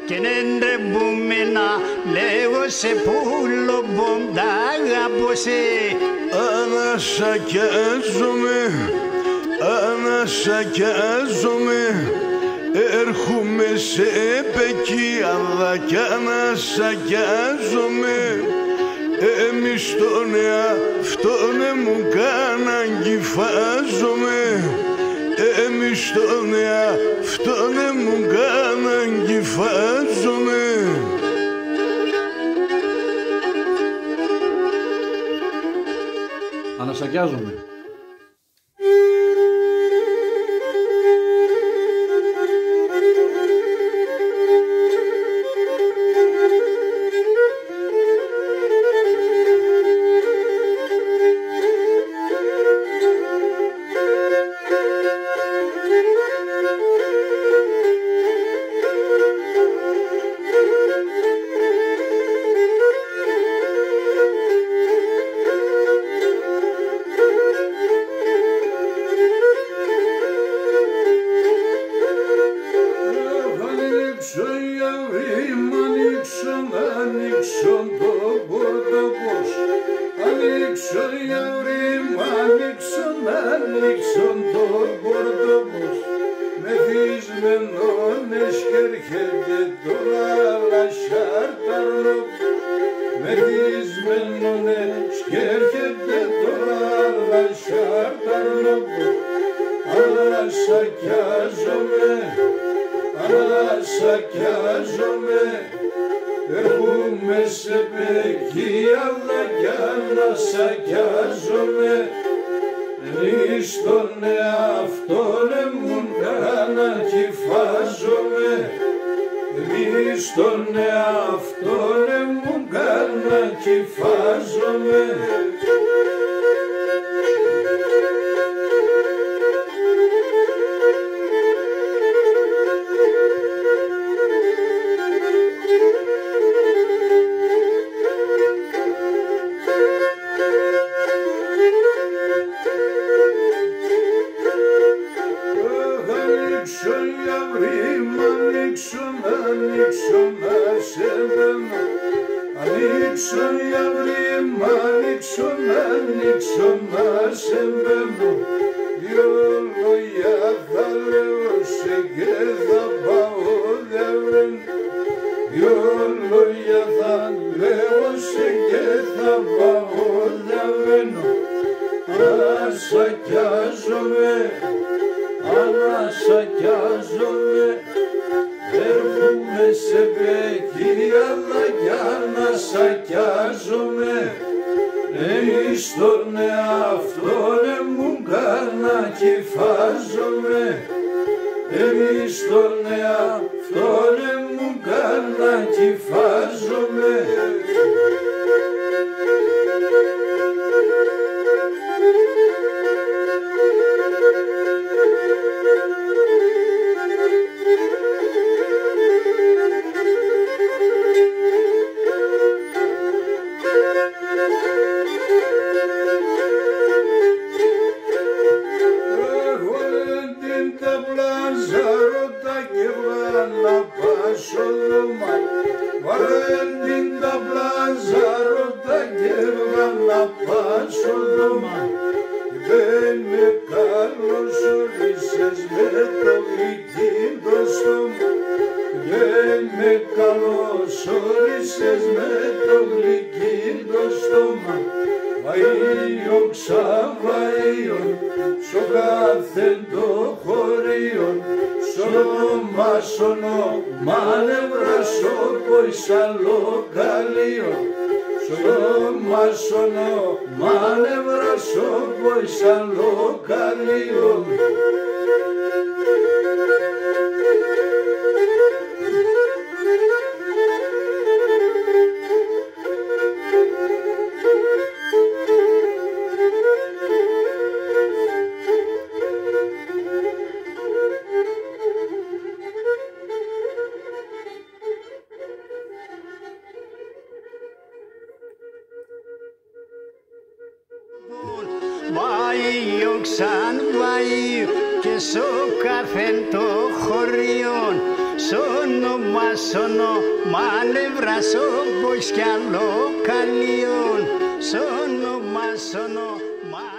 και νεντρεμπούμενα λέγω σε πουλο μποντάγα ποσέ. Ανασακιάζομαι, έρχομαι σε πεκίαδα κι ανασακιάζομαι. Εμείς τον εαυτόνε μου κάναν κυφάζομαι. Εμείς τον εαυτόνε μου κάναν κυφάζομαι. Ανασακιάζομαι. Έρχομαι σε πεκίαδα κι ανασακιάζομαι. Εμείς τον εαυτόνε μου κάνα κυφάζομαι. Εμείς τον εαυτόνε μου κάνα κυφάζομαι. Ανοίξω να σε μπαίνω, δυο λόγια θα λέω σε και θα πάω διαβαίνω. Δυο λόγια θα λέω σε και θα πάω διαβαίνω. Ανασακιάζομαι, ανασακιάζομαι. Έρχομαι σε πεκίαδα κι ανασακιάζομαι. Εμείς τον εαυτόνε μου κάνα κυφάζομαι. Εμείς τον εαυτόνε μου κάνα κυφάζομαι. Βάιο ξαν βάιο και στο καθεν το χωριόν Μα νευράς όπως κι άλλο καλίον. Μα